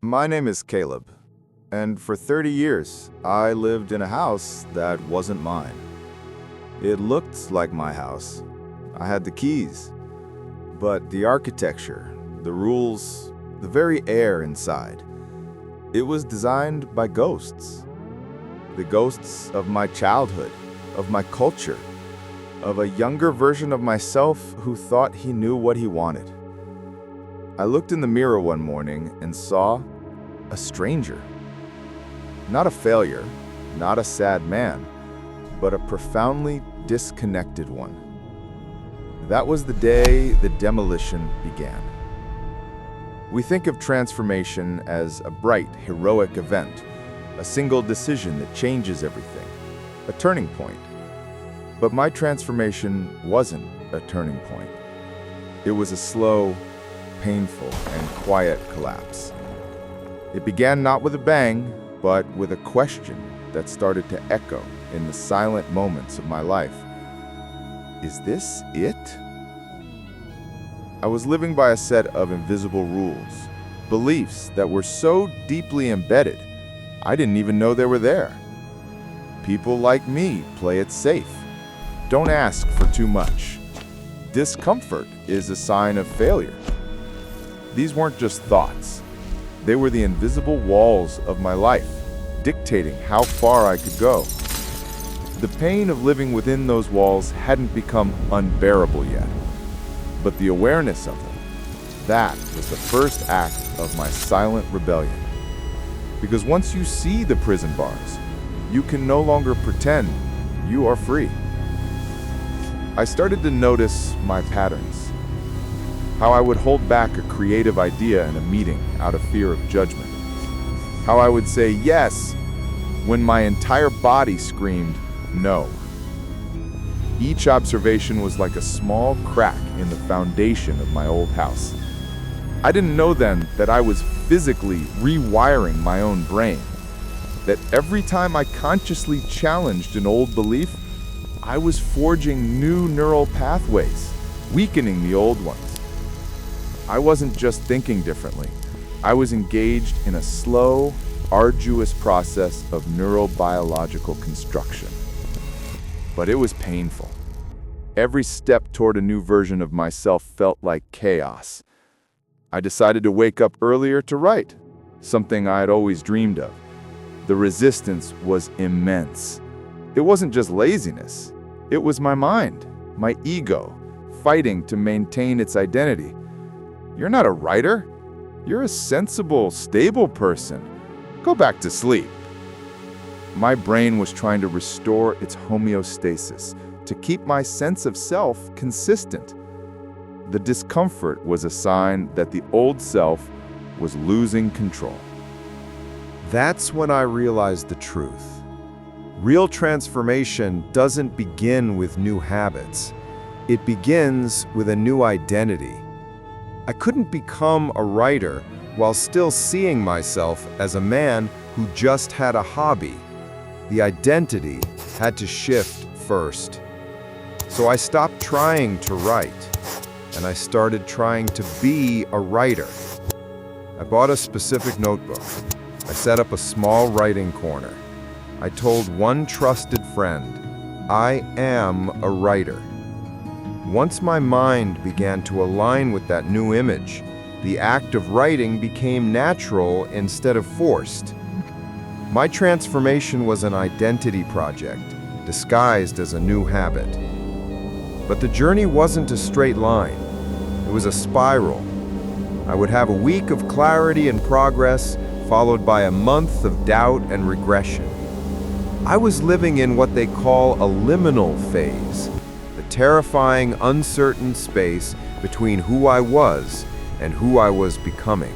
My name is Caleb, and for 30 years, I lived in a house that wasn't mine. It looked like my house. I had the keys, but the architecture, the rules, the very air inside, it was designed by ghosts. The ghosts of my childhood, of my culture, of a younger version of myself who thought he knew what he wanted. I looked in the mirror one morning and saw a stranger. Not a failure, not a sad man, but a profoundly disconnected one. That was the day the demolition began. We think of transformation as a bright, heroic event, a single decision that changes everything, a turning point. But my transformation wasn't a turning point. It was a slow, painful, and quiet collapse. It began not with a bang, but with a question that started to echo in the silent moments of my life. Is this it? I was living by a set of invisible rules, beliefs that were so deeply embedded, I didn't even know they were there. People like me play it safe. Don't ask for too much. Discomfort is a sign of failure. These weren't just thoughts. They were the invisible walls of my life, dictating how far I could go. The pain of living within those walls hadn't become unbearable yet, but the awareness of them, that was the first act of my silent rebellion. Because once you see the prison bars, you can no longer pretend you are free. I started to notice my patterns. How I would hold back a creative idea in a meeting out of fear of judgment. How I would say yes when my entire body screamed no. Each observation was like a small crack in the foundation of my old house. I didn't know then that I was physically rewiring my own brain. That every time I consciously challenged an old belief, I was forging new neural pathways, weakening the old ones. I wasn't just thinking differently. I was engaged in a slow, arduous process of neurobiological construction. But it was painful. Every step toward a new version of myself felt like chaos. I decided to wake up earlier to write, something I had always dreamed of. The resistance was immense. It wasn't just laziness. It was my mind, my ego, fighting to maintain its identity. You're not a writer. You're a sensible, stable person. Go back to sleep. My brain was trying to restore its homeostasis, to keep my sense of self consistent. The discomfort was a sign that the old self was losing control. That's when I realized the truth. Real transformation doesn't begin with new habits. It begins with a new identity. I couldn't become a writer while still seeing myself as a man who just had a hobby. The identity had to shift first. So I stopped trying to write, and I started trying to be a writer. I bought a specific notebook. I set up a small writing corner. I told one trusted friend, I am a writer. Once my mind began to align with that new image, the act of writing became natural instead of forced. My transformation was an identity project, disguised as a new habit. But the journey wasn't a straight line. It was a spiral. I would have a week of clarity and progress, followed by a month of doubt and regression. I was living in what they call a liminal phase, the terrifying, uncertain space between who I was and who I was becoming.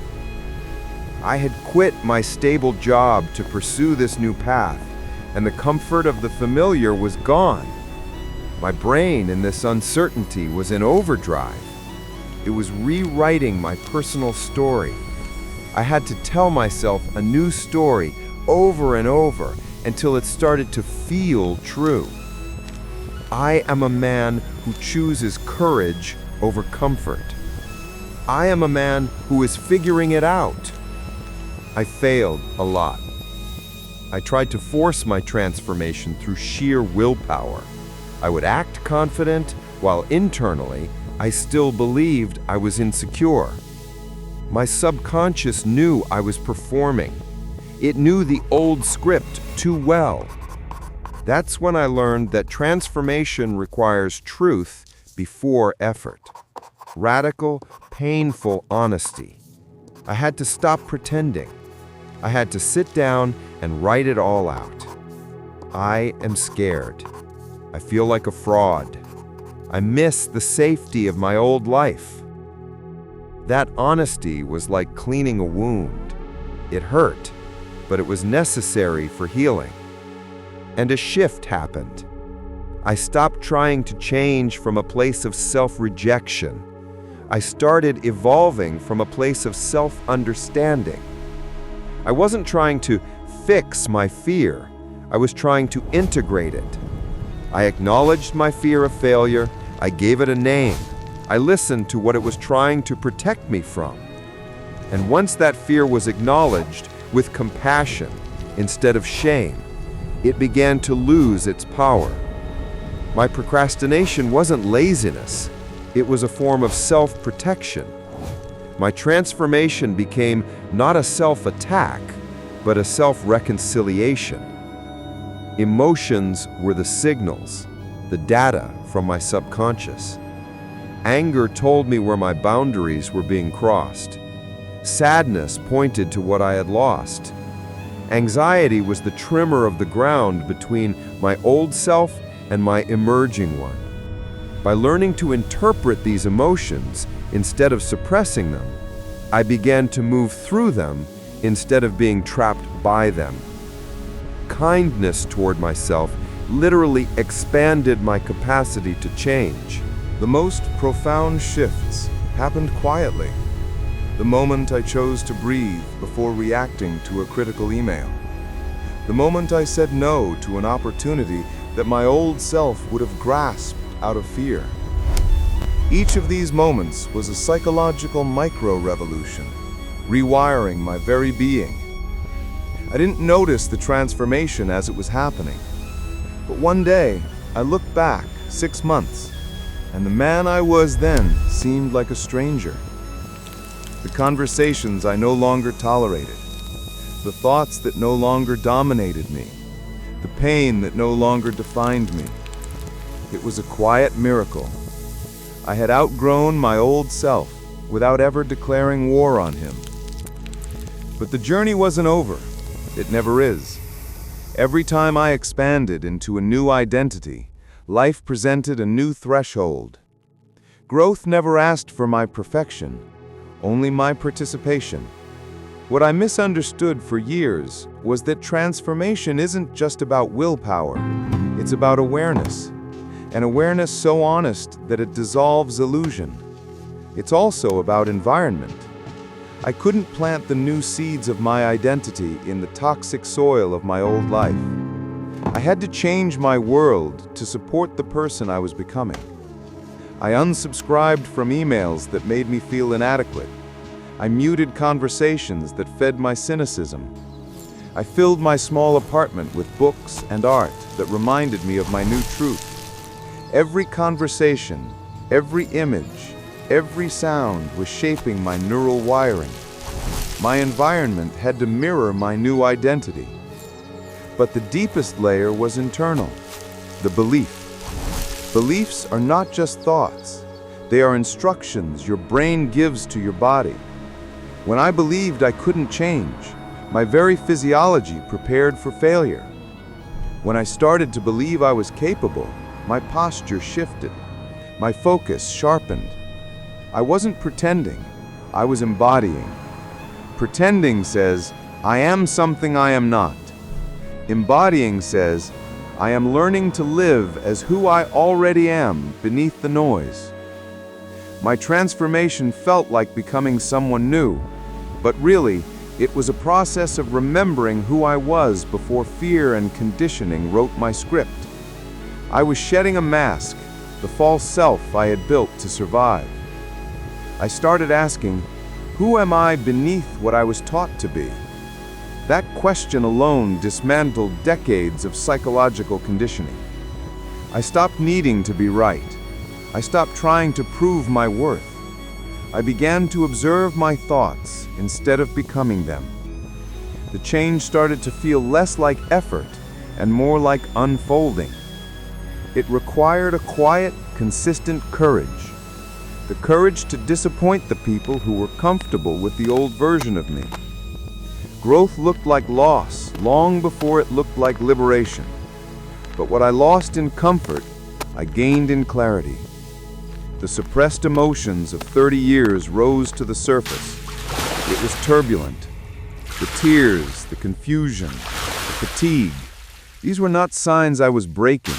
I had quit my stable job to pursue this new path, and the comfort of the familiar was gone. My brain in this uncertainty was in overdrive. It was rewriting my personal story. I had to tell myself a new story over and over until it started to feel true. I am a man who chooses courage over comfort. I am a man who is figuring it out. I failed a lot. I tried to force my transformation through sheer willpower. I would act confident, while internally, I still believed I was insecure. My subconscious knew I was performing. It knew the old script too well. That's when I learned that transformation requires truth before effort. Radical, painful honesty. I had to stop pretending. I had to sit down and write it all out. I am scared. I feel like a fraud. I miss the safety of my old life. That honesty was like cleaning a wound. It hurt, but it was necessary for healing. And a shift happened. I stopped trying to change from a place of self-rejection. I started evolving from a place of self-understanding. I wasn't trying to fix my fear. I was trying to integrate it. I acknowledged my fear of failure. I gave it a name. I listened to what it was trying to protect me from. And once that fear was acknowledged with compassion instead of shame, it began to lose its power. My procrastination wasn't laziness. It was a form of self-protection. My transformation became not a self-attack, but a self-reconciliation. Emotions were the signals, the data from my subconscious. Anger told me where my boundaries were being crossed. Sadness pointed to what I had lost. Anxiety was the trimmer of the ground between my old self and my emerging one. By learning to interpret these emotions instead of suppressing them, I began to move through them instead of being trapped by them. Kindness toward myself literally expanded my capacity to change. The most profound shifts happened quietly. The moment I chose to breathe before reacting to a critical email. The moment I said no to an opportunity that my old self would have grasped out of fear. Each of these moments was a psychological micro-revolution, rewiring my very being. I didn't notice the transformation as it was happening. But one day, I looked back 6 months, and the man I was then seemed like a stranger. The conversations I no longer tolerated, the thoughts that no longer dominated me, the pain that no longer defined me. It was a quiet miracle. I had outgrown my old self without ever declaring war on him. But the journey wasn't over. It never is. Every time I expanded into a new identity, life presented a new threshold. Growth never asked for my perfection, only my participation. What I misunderstood for years was that transformation isn't just about willpower, it's about awareness. An awareness so honest that it dissolves illusion. It's also about environment. I couldn't plant the new seeds of my identity in the toxic soil of my old life. I had to change my world to support the person I was becoming. I unsubscribed from emails that made me feel inadequate. I muted conversations that fed my cynicism. I filled my small apartment with books and art that reminded me of my new truth. Every conversation, every image, every sound was shaping my neural wiring. My environment had to mirror my new identity. But the deepest layer was internal, the belief. Beliefs are not just thoughts. They are instructions your brain gives to your body. When I believed I couldn't change, my very physiology prepared for failure. When I started to believe I was capable, my posture shifted. My focus sharpened. I wasn't pretending, I was embodying. Pretending says, I am something I am not. Embodying says, I am learning to live as who I already am beneath the noise. My transformation felt like becoming someone new, but really, it was a process of remembering who I was before fear and conditioning wrote my script. I was shedding a mask, the false self I had built to survive. I started asking, who am I beneath what I was taught to be? That question alone dismantled decades of psychological conditioning. I stopped needing to be right. I stopped trying to prove my worth. I began to observe my thoughts instead of becoming them. The change started to feel less like effort and more like unfolding. It required a quiet, consistent courage. The courage to disappoint the people who were comfortable with the old version of me. Growth looked like loss long before it looked like liberation. But what I lost in comfort, I gained in clarity. The suppressed emotions of 30 years rose to the surface. It was turbulent. The tears, the confusion, the fatigue. These were not signs I was breaking.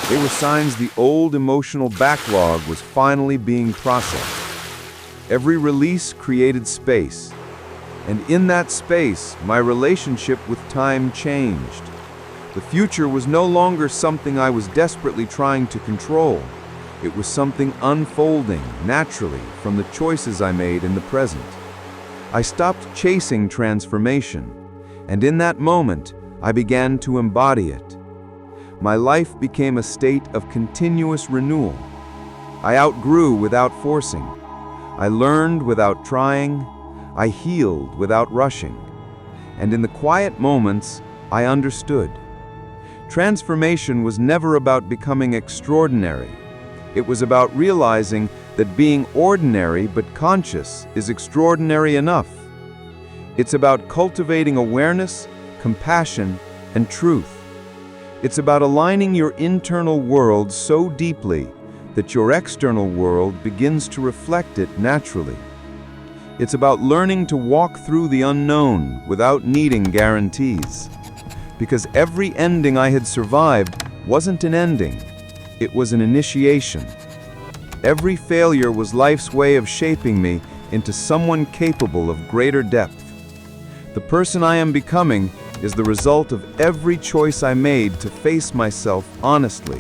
They were signs the old emotional backlog was finally being processed. Every release created space. And in that space, my relationship with time changed. The future was no longer something I was desperately trying to control. It was something unfolding naturally from the choices I made in the present. I stopped chasing transformation, and in that moment, I began to embody it. My life became a state of continuous renewal. I outgrew without forcing. I learned without trying. I healed without rushing. And in the quiet moments, I understood. Transformation was never about becoming extraordinary. It was about realizing that being ordinary but conscious is extraordinary enough. It's about cultivating awareness, compassion, and truth. It's about aligning your internal world so deeply that your external world begins to reflect it naturally. It's about learning to walk through the unknown without needing guarantees. Because every ending I had survived wasn't an ending, it was an initiation. Every failure was life's way of shaping me into someone capable of greater depth. The person I am becoming is the result of every choice I made to face myself honestly,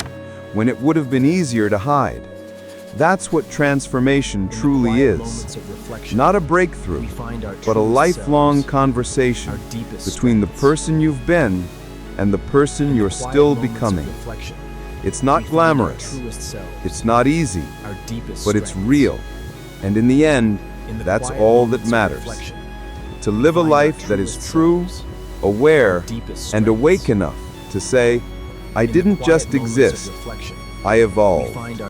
when it would have been easier to hide. That's what transformation truly is. Not a breakthrough, but a lifelong conversation between the person you've been and the person you're still becoming. It's not glamorous, it's not easy, but it's real. And in the end, that's all that matters. To live a life that is true, aware, and awake enough to say, I didn't just exist, I evolved.